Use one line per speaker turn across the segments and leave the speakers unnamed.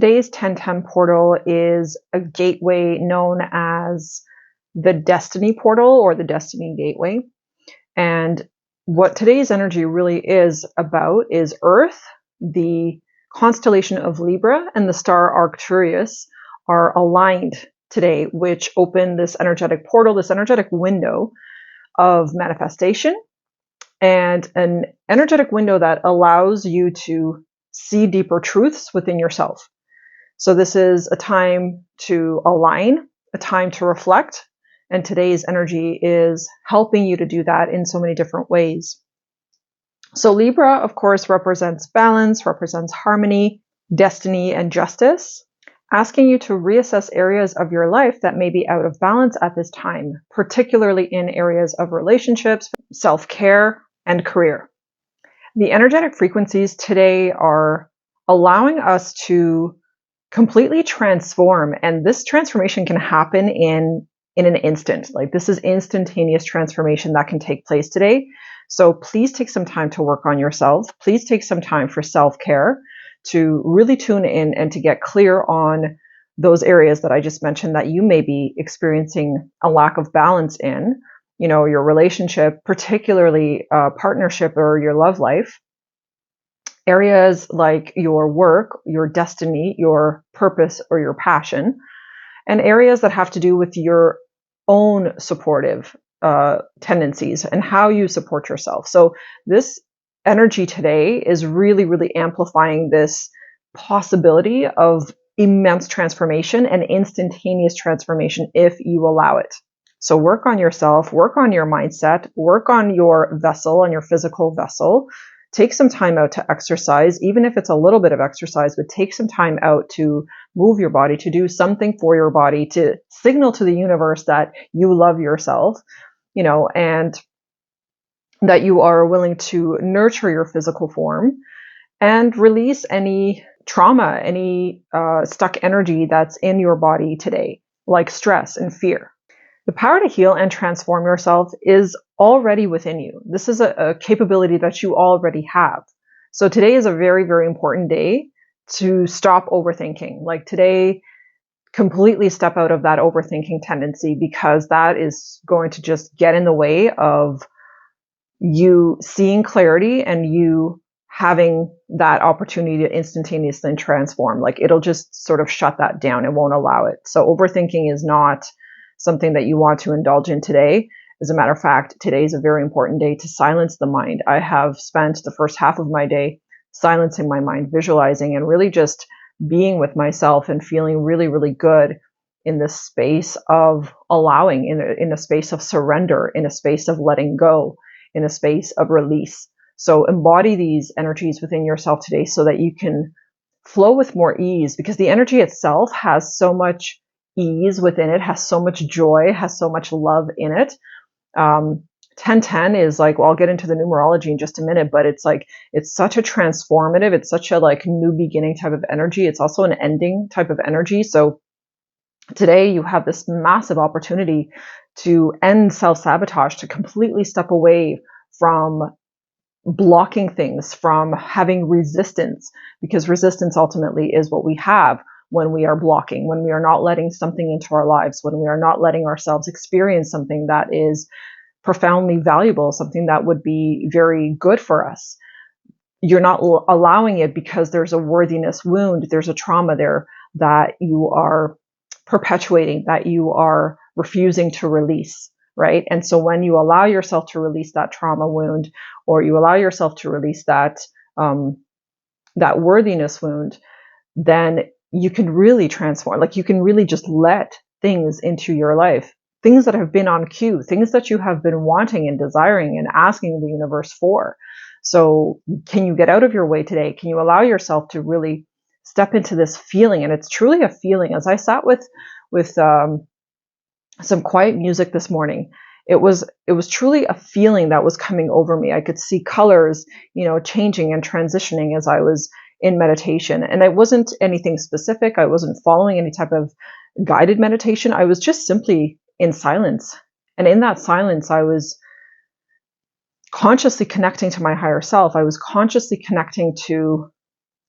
Today's 1010 portal is a gateway known as the Destiny portal or the Destiny gateway. And what today's energy really is about is Earth, the constellation of Libra, and the star Arcturus are aligned today, which open this energetic portal, this energetic window of manifestation, and an energetic window that allows you to see deeper truths within yourself. So this is a time to align, a time to reflect, and today's energy is helping you to do that in so many different ways. So Libra, of course, represents balance, represents harmony, destiny, and justice, asking you to reassess areas of your life that may be out of balance at this time, particularly in areas of relationships, self-care, and career. The energetic frequencies today are allowing us to completely transform, and this transformation can happen in an instant. Like, this is instantaneous transformation that can take place today. So please take some time to work on yourself. Please take some time for self-care, to really tune in and to get clear on those areas that I just mentioned that you may be experiencing a lack of balance in, you know, your relationship, particularly partnership or your love life. Areas like your work, your destiny, your purpose, or your passion, and areas that have to do with your own supportive tendencies and how you support yourself. So this energy today is really, really amplifying this possibility of immense transformation and instantaneous transformation if you allow it. So work on yourself, work on your mindset, work on your vessel, on your physical vessel. Take some time out to exercise, even if it's a little bit of exercise, but take some time out to move your body, to do something for your body, to signal to the universe that you love yourself, you know, and that you are willing to nurture your physical form and release any trauma, any stuck energy that's in your body today, like stress and fear. The power to heal and transform yourself is already within you. This is a capability that you already have. So today is a very, very important day to stop overthinking. Like today, completely step out of that overthinking tendency, because that is going to just get in the way of you seeing clarity and you having that opportunity to instantaneously transform. Like, it'll just sort of shut that down. It won't allow it. So overthinking is not something that you want to indulge in today. As a matter of fact, today is a very important day to silence the mind. I have spent the first half of my day silencing my mind, visualizing, and really just being with myself and feeling really, really good in this space of allowing, in a space of surrender, in a space of letting go, in a space of release. So embody these energies within yourself today so that you can flow with more ease, because the energy itself has so much ease within it, has so much joy, has so much love in it. 1010 is like, well, I'll get into the numerology in just a minute, but it's like, it's such a transformative, it's such a like new beginning type of energy. It's also an ending type of energy. So today you have this massive opportunity to end self-sabotage, to completely step away from blocking things, from having resistance, because resistance ultimately is what we have when we are blocking, when we are not letting something into our lives, when we are not letting ourselves experience something that is profoundly valuable, something that would be very good for us. You're not allowing it because there's a worthiness wound, there's a trauma there that you are perpetuating, that you are refusing to release, right? And so when you allow yourself to release that trauma wound, or you allow yourself to release that worthiness wound, then you can really transform. Like, you can really just let things into your life, things that have been on cue, things that you have been wanting and desiring and asking the universe for. So can you get out of your way today? Can you allow yourself to really step into this feeling? And it's truly a feeling. As I sat with some quiet music this morning, it was truly a feeling that was coming over me. I could see colors, you know, changing and transitioning as I was in meditation. And it wasn't anything specific. I wasn't following any type of guided meditation. I was just simply in silence. And in that silence, I was consciously connecting to my higher self. I was consciously connecting to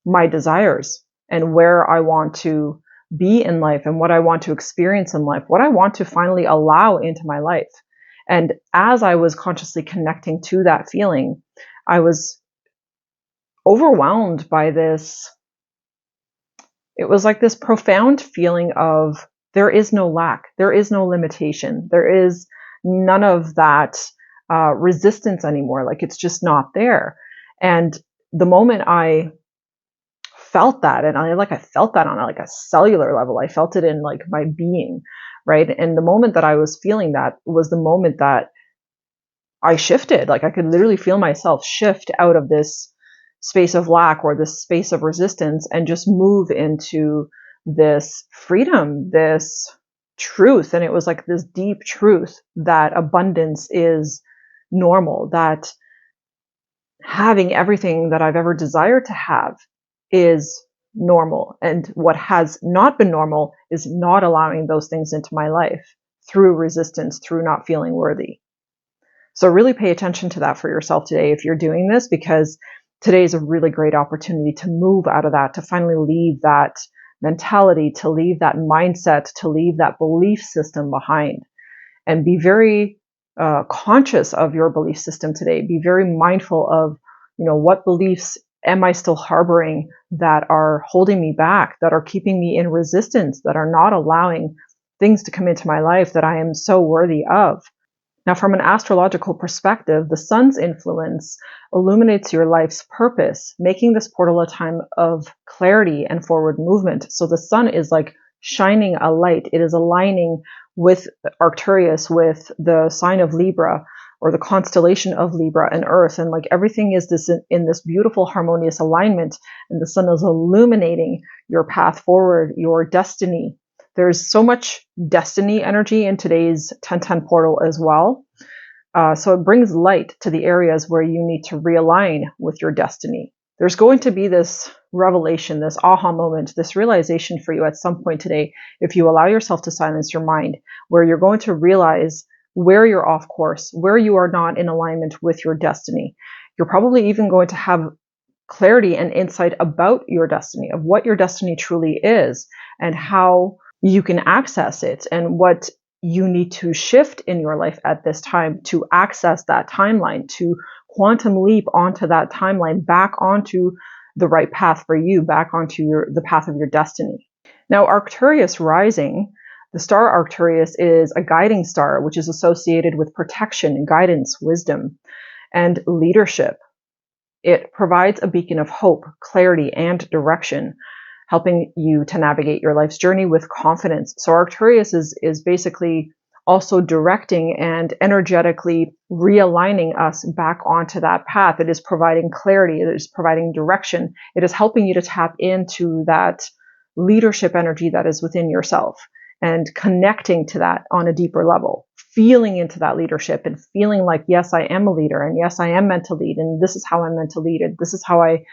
my desires and where I want to be in life and what I want to experience in life, what I want to finally allow into my life. And as I was consciously connecting to that feeling, I was overwhelmed by this. It was like this profound feeling of there is no lack, there is no limitation, there is none of that resistance anymore. Like it's just not there. And the moment I felt that, and I felt that on like a cellular level, I felt it in like my being, right? And the moment that I was feeling that was the moment that I shifted. Like I could literally feel myself shift out of this space of lack or this space of resistance and just move into this freedom, this truth. And it was like this deep truth that abundance is normal, that having everything that I've ever desired to have is normal. And what has not been normal is not allowing those things into my life through resistance, through not feeling worthy. So really pay attention to that for yourself today if you're doing this, because today is a really great opportunity to move out of that, to finally leave that mentality, to leave that mindset, to leave that belief system behind, and be very conscious of your belief system today. Be very mindful of, what beliefs am I still harboring that are holding me back, that are keeping me in resistance, that are not allowing things to come into my life that I am so worthy of. Now, from an astrological perspective, the sun's influence illuminates your life's purpose, making this portal a time of clarity and forward movement. So the sun is like shining a light. It is aligning with Arcturus, with the sign of Libra, or the constellation of Libra and Earth. And like everything is in this beautiful harmonious alignment, and the sun is illuminating your path forward, your destiny. There's so much destiny energy in today's 1010 portal as well. So it brings light to the areas where you need to realign with your destiny. There's going to be this revelation, this aha moment, this realization for you at some point today, if you allow yourself to silence your mind, where you're going to realize where you're off course, where you are not in alignment with your destiny. You're probably even going to have clarity and insight about your destiny, of what your destiny truly is, and how you can access it, and what you need to shift in your life at this time to access that timeline, to quantum leap onto that timeline, back onto the right path for you, back onto the path of your destiny. Now, Arcturus rising, the star Arcturus is a guiding star, which is associated with protection, guidance, wisdom, and leadership. It provides a beacon of hope, clarity, and direction, helping you to navigate your life's journey with confidence. So Arcturus is basically also directing and energetically realigning us back onto that path. It is providing clarity. It is providing direction. It is helping you to tap into that leadership energy that is within yourself and connecting to that on a deeper level, feeling into that leadership and feeling like, yes, I am a leader, and yes, I am meant to lead, and this is how I'm meant to lead, and this is how I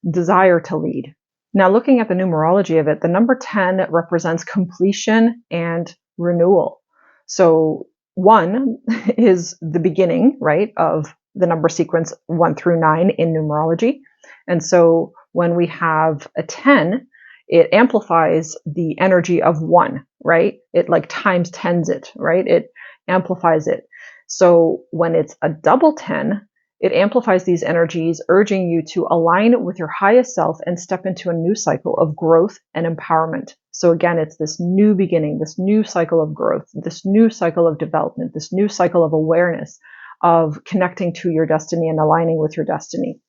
desire to lead. Now, looking at the numerology of it, the number 10 represents completion and renewal. So 1 is the beginning, right, of the number sequence 1 through 9 in numerology. And so when we have a 10, it amplifies the energy of 1, right? It like times 10s it, right? It amplifies it. So when it's a double 10, it amplifies these energies, urging you to align with your highest self and step into a new cycle of growth and empowerment. So again, it's this new beginning, this new cycle of growth, this new cycle of development, this new cycle of awareness, of connecting to your destiny and aligning with your destiny.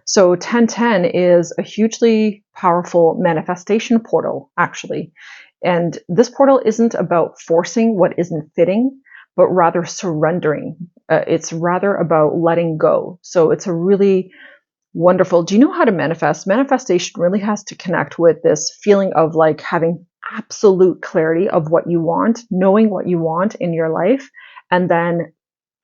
So 1010 is a hugely powerful manifestation portal, actually. And this portal isn't about forcing what isn't fitting, but rather surrendering. It's rather about letting go. So it's a really wonderful. Do you know how to manifest? Manifestation really has to connect with this feeling of like having absolute clarity of what you want, knowing what you want in your life, and then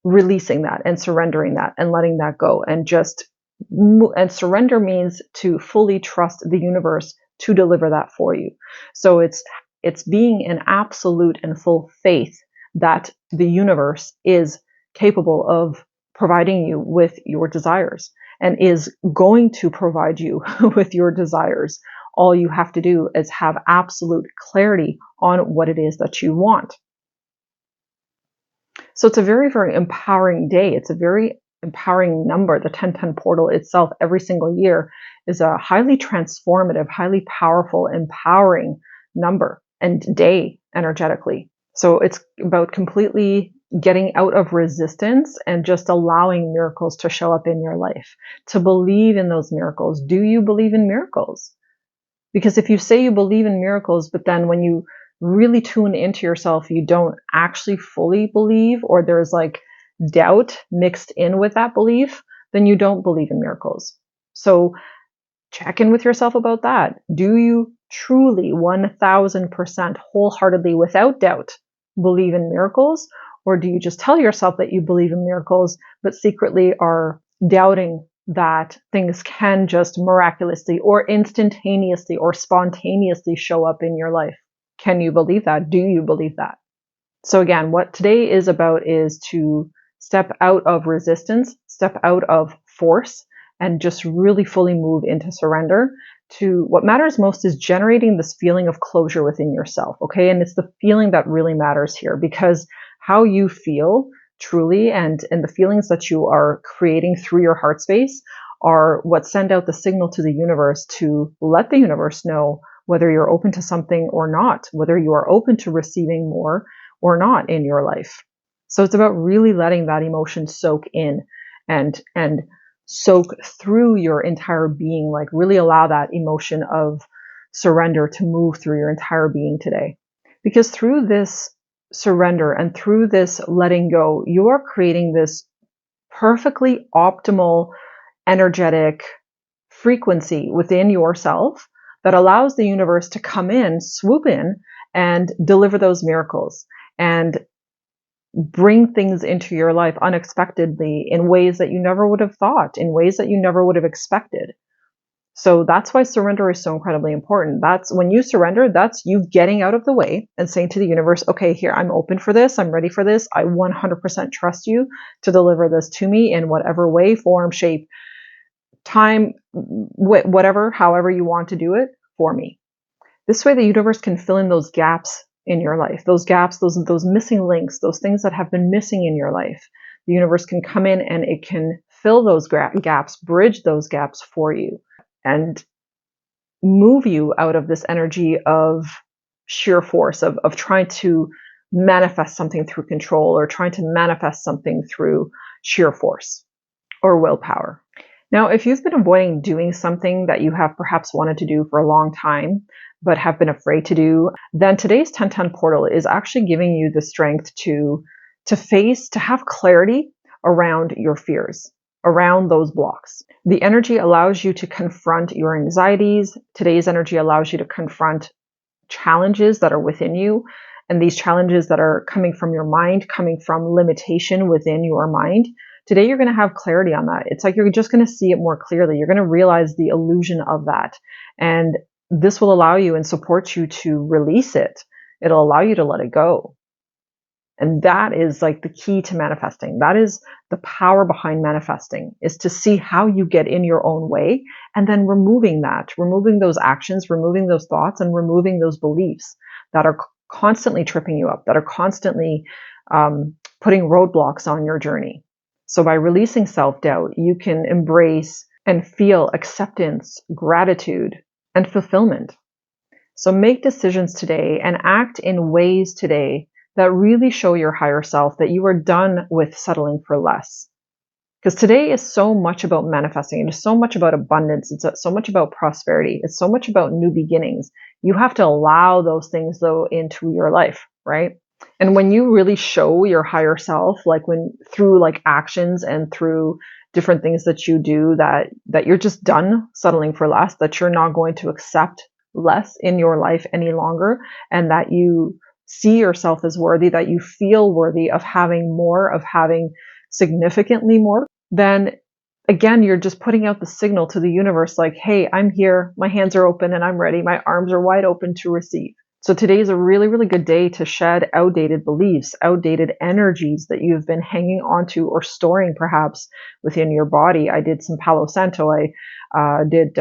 releasing that and surrendering that and letting that go. And surrender means to fully trust the universe to deliver that for you. So it's being in absolute and full faith that the universe is capable of providing you with your desires. and is going to provide you with your desires. All you have to do is have absolute clarity on what it is that you want. So it's a very, very empowering day. It's a very empowering number. The 1010 portal itself every single year is a highly transformative, highly powerful, empowering number and day energetically. So it's about completely getting out of resistance and just allowing miracles to show up in your life, to believe in those miracles. Do you believe in miracles? Because if you say you believe in miracles, but then when you really tune into yourself, you don't actually fully believe, or there's like doubt mixed in with that belief, then you don't believe in miracles. So check in with yourself about that. Do you truly 1000% wholeheartedly, without doubt, believe in miracles? Or do you just tell yourself that you believe in miracles, but secretly are doubting that things can just miraculously or instantaneously or spontaneously show up in your life? Can you believe that? Do you believe that? So again, what today is about is to step out of resistance, step out of force, and just really fully move into surrender. To what matters most is generating this feeling of closure within yourself, okay? And it's the feeling that really matters here, because how you feel truly and the feelings that you are creating through your heart space are what send out the signal to the universe to let the universe know whether you're open to something or not, whether you are open to receiving more or not in your life. So it's about really letting that emotion soak in and soak through your entire being, like really allow that emotion of surrender to move through your entire being today. Because through this surrender and through this letting go, you are creating this perfectly optimal, energetic frequency within yourself that allows the universe to come in, swoop in, and deliver those miracles and bring things into your life unexpectedly in ways that you never would have thought, in ways that you never would have expected. So that's why surrender is so incredibly important. That's when you surrender, that's you getting out of the way and saying to the universe, okay, here, I'm open for this. I'm ready for this. I 100% trust you to deliver this to me in whatever way, form, shape, time, whatever, however you want to do it for me. This way the universe can fill in those gaps in your life, those gaps, those missing links, those things that have been missing in your life. The universe can come in and it can fill those gaps, bridge those gaps for you, and move you out of this energy of sheer force, of trying to manifest something through control or trying to manifest something through sheer force or willpower. Now, if you've been avoiding doing something that you have perhaps wanted to do for a long time, but have been afraid to do, then today's 1010 portal is actually giving you the strength to have clarity around your fears, around those blocks. The energy allows you to confront your anxieties. Today's energy allows you to confront challenges that are within you, and these challenges that are coming from your mind, coming from limitation within your mind. Today, you're going to have clarity on that. It's like you're just going to see it more clearly. You're going to realize the illusion of that. And this will allow you and support you to release it. It'll allow you to let it go. And that is like the key to manifesting. That is the power behind manifesting, is to see how you get in your own way and then removing that, removing those actions, removing those thoughts, and removing those beliefs that are constantly tripping you up, that are constantly putting roadblocks on your journey. So by releasing self-doubt, you can embrace and feel acceptance, gratitude, and fulfillment. So make decisions today and act in ways today that really show your higher self that you are done with settling for less. Because today is so much about manifesting. It is so much about abundance. It's so much about prosperity. It's so much about new beginnings. You have to allow those things, though, into your life, right? And when you really show your higher self, like through like actions and through different things that you do, that you're just done settling for less, that you're not going to accept less in your life any longer, and that you see yourself as worthy, that you feel worthy of having more, of having significantly more, then again, you're just putting out the signal to the universe like, hey, I'm here, my hands are open and I'm ready, my arms are wide open to receive. So today is a really, really good day to shed outdated beliefs, outdated energies that you've been hanging onto or storing perhaps within your body. I did some Palo Santo. I did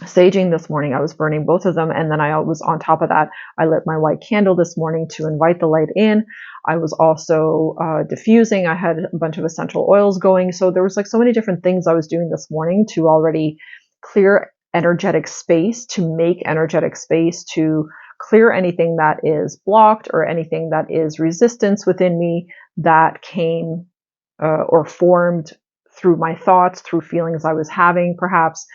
saging this morning. I was burning both of them. And then I was on top of that, I lit my white candle this morning to invite the light in. I was also diffusing. I had a bunch of essential oils going. So there was like so many different things I was doing this morning to already clear energetic space, to make energetic space, to clear anything that is blocked or anything that is resistance within me that came or formed through my thoughts, through feelings I was having, perhaps.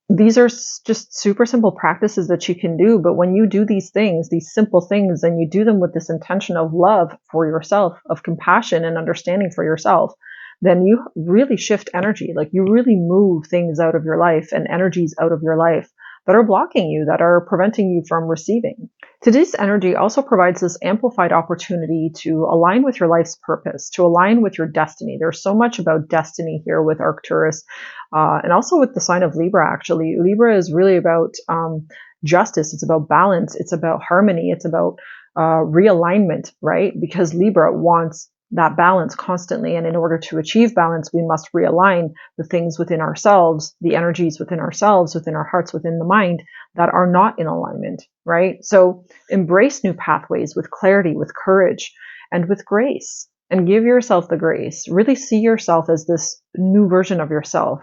These are just super simple practices that you can do. But when you do these things, these simple things, and you do them with this intention of love for yourself, of compassion and understanding for yourself, then you really shift energy. Like you really move things out of your life and energies out of your life that are blocking you, that are preventing you from receiving. Today's energy also provides this amplified opportunity to align with your life's purpose, to align with your destiny. There's so much about destiny here with Arcturus, and also with the sign of Libra, actually. Libra is really about justice. It's about balance. It's about harmony. It's about realignment, right? Because Libra wants that balance constantly. And in order to achieve balance, we must realign the things within ourselves, the energies within ourselves, within our hearts, within the mind that are not in alignment, right? So embrace new pathways with clarity, with courage, and with grace. And give yourself the grace. Really see yourself as this new version of yourself.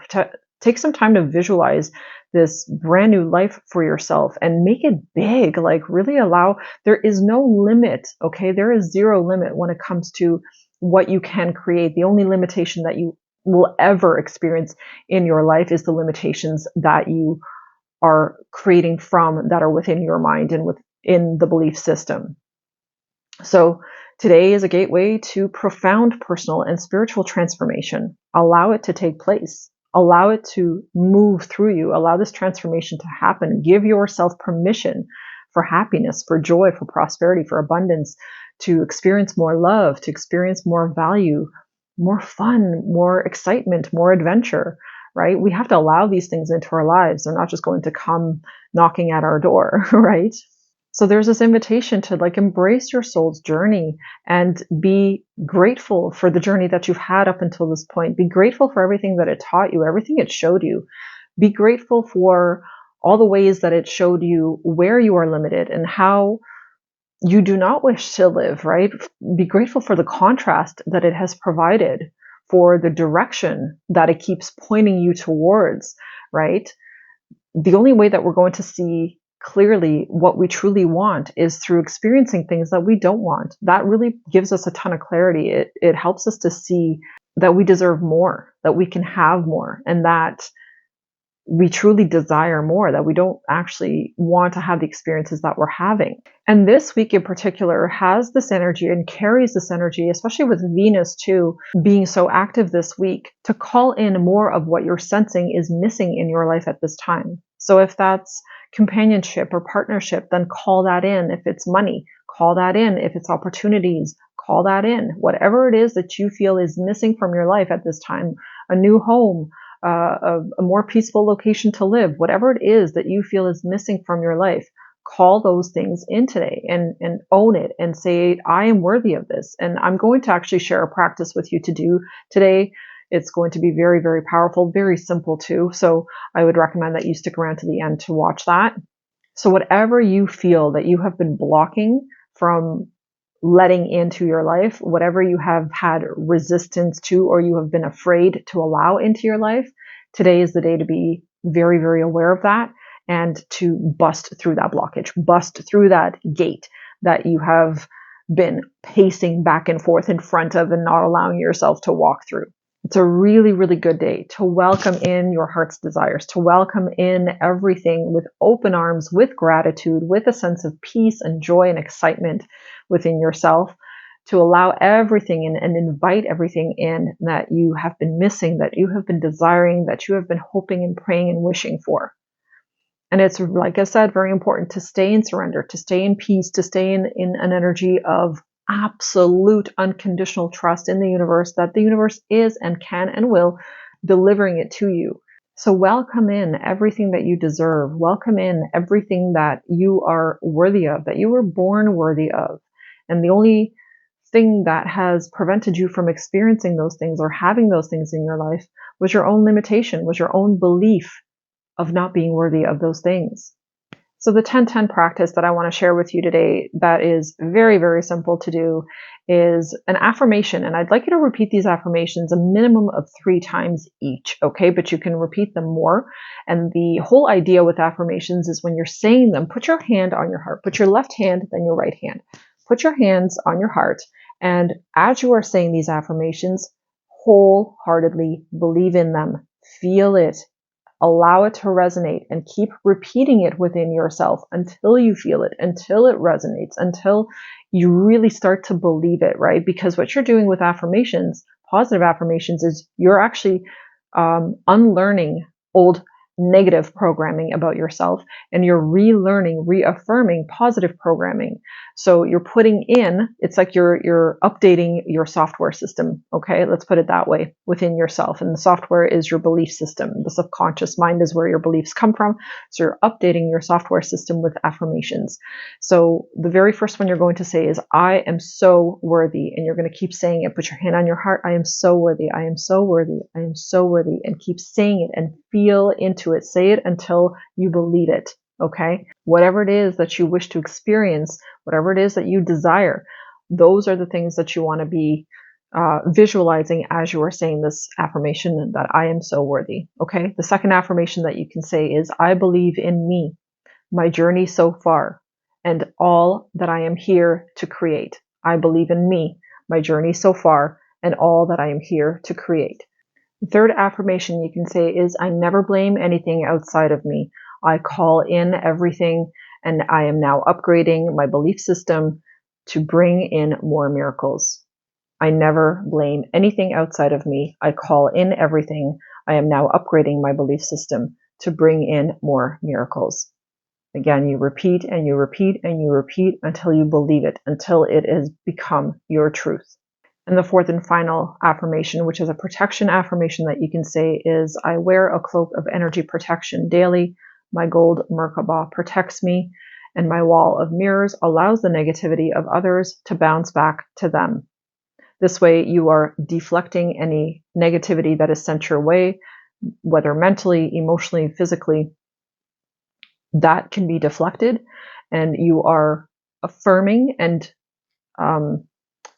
Take some time to visualize this brand new life for yourself and make it big. Like really allow, there is no limit, okay? There is zero limit when it comes to what you can create. The only limitation that you will ever experience in your life is the limitations that you are creating from, that are within your mind and within the belief system. So today is a gateway to profound personal and spiritual transformation. Allow it to take place. Allow it to move through you. Allow this transformation to happen. Give yourself permission for happiness, for joy, for prosperity, for abundance, to experience more love, to experience more value, more fun, more excitement, more adventure, right? We have to allow these things into our lives. They're not just going to come knocking at our door, right? So there's this invitation to like embrace your soul's journey and be grateful for the journey that you've had up until this point. Be grateful for everything that it taught you, everything it showed you. Be grateful for all the ways that it showed you where you are limited and how you do not wish to live, right? Be grateful for the contrast that it has provided, for the direction that it keeps pointing you towards, right? The only way that we're going to see clearly what we truly want is through experiencing things that we don't want. That really gives us a ton of clarity. It helps us to see that we deserve more, that we can have more, and that we truly desire more, that we don't actually want to have the experiences that we're having. And this week in particular has this energy and carries this energy, especially with Venus too, being so active this week, to call in more of what you're sensing is missing in your life at this time. So if that's companionship or partnership, then call that in. If it's money, call that in. If it's opportunities, call that in. Whatever it is that you feel is missing from your life at this time, a new home, a more peaceful location to live, whatever it is that you feel is missing from your life, call those things in today and own it and say, I am worthy of this. And I'm going to actually share a practice with you to do today. It's going to be very, very powerful, very simple too. So I would recommend that you stick around to the end to watch that. So whatever you feel that you have been blocking from letting into your life, whatever you have had resistance to or you have been afraid to allow into your life, today is the day to be very, very aware of that and to bust through that blockage, bust through that gate that you have been pacing back and forth in front of and not allowing yourself to walk through. It's a really, really good day to welcome in your heart's desires, to welcome in everything with open arms, with gratitude, with a sense of peace and joy and excitement within yourself, to allow everything in and invite everything in that you have been missing, that you have been desiring, that you have been hoping and praying and wishing for. And it's, like I said, very important to stay in surrender, to stay in peace, to stay in an energy of absolute unconditional trust in the universe, that the universe is and can and will delivering it to you. So welcome in everything that you deserve. Welcome in everything that you are worthy of, that you were born worthy of. And the only thing that has prevented you from experiencing those things or having those things in your life was your own limitation, was your own belief of not being worthy of those things. So the 10-10 practice that I want to share with you today that is very, very simple to do is an affirmation. And I'd like you to repeat these affirmations a minimum of 3 times each, okay? But you can repeat them more. And the whole idea with affirmations is when you're saying them, put your hand on your heart. Put your left hand, then your right hand. Put your hands on your heart. And as you are saying these affirmations, wholeheartedly believe in them. Feel it. Allow it to resonate and keep repeating it within yourself until you feel it, until it resonates, until you really start to believe it, right? Because what you're doing with affirmations, positive affirmations, is you're actually unlearning old negative programming about yourself and you're relearning, reaffirming positive programming. So you're putting in, it's like you're updating your software system. Okay, let's put it that way, within yourself. And the software is your belief system. The subconscious mind is where your beliefs come from. So you're updating your software system with affirmations. So the very first one you're going to say is, I am so worthy. And you're going to keep saying it. Put your hand on your heart. I am so worthy. I am so worthy. I am so worthy. And keep saying it and feel into it. Say it until you believe it. Okay? Whatever it is that you wish to experience, whatever it is that you desire, those are the things that you want to be visualizing as you are saying this affirmation, that I am so worthy. Okay? The second affirmation that you can say is, I believe in me, my journey so far, and all that I am here to create. I believe in me, my journey so far, and all that I am here to create. The third affirmation you can say is, I never blame anything outside of me. I call in everything, and I am now upgrading my belief system to bring in more miracles. I never blame anything outside of me. I call in everything. I am now upgrading my belief system to bring in more miracles. Again, you repeat and you repeat and you repeat until you believe it, until it has become your truth. And the fourth and final affirmation, which is a protection affirmation that you can say, is, I wear a cloak of energy protection daily. My gold Merkaba protects me, and my wall of mirrors allows the negativity of others to bounce back to them. This way you are deflecting any negativity that is sent your way, whether mentally, emotionally, physically, that can be deflected, and you are affirming and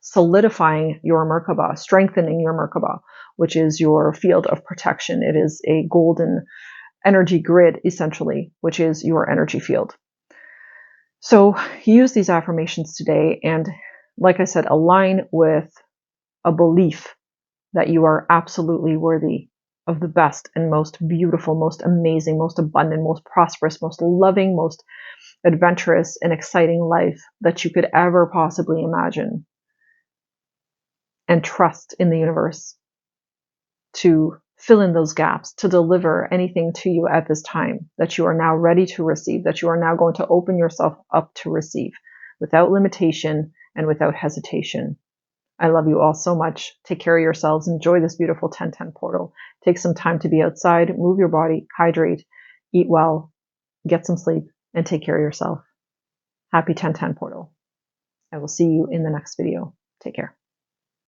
solidifying your Merkaba, strengthening your Merkaba, which is your field of protection. It is a golden energy grid, essentially, which is your energy field. So use these affirmations today, and like I said, align with a belief that you are absolutely worthy of the best and most beautiful, most amazing, most abundant, most prosperous, most loving, most adventurous and exciting life that you could ever possibly imagine. And trust in the universe to fill in those gaps, to deliver anything to you at this time that you are now ready to receive, that you are now going to open yourself up to receive without limitation and without hesitation. I love you all so much. Take care of yourselves. Enjoy this beautiful 10-10 portal. Take some time to be outside, move your body, hydrate, eat well, get some sleep, and take care of yourself. Happy 10-10 portal. I will see you in the next video. Take care.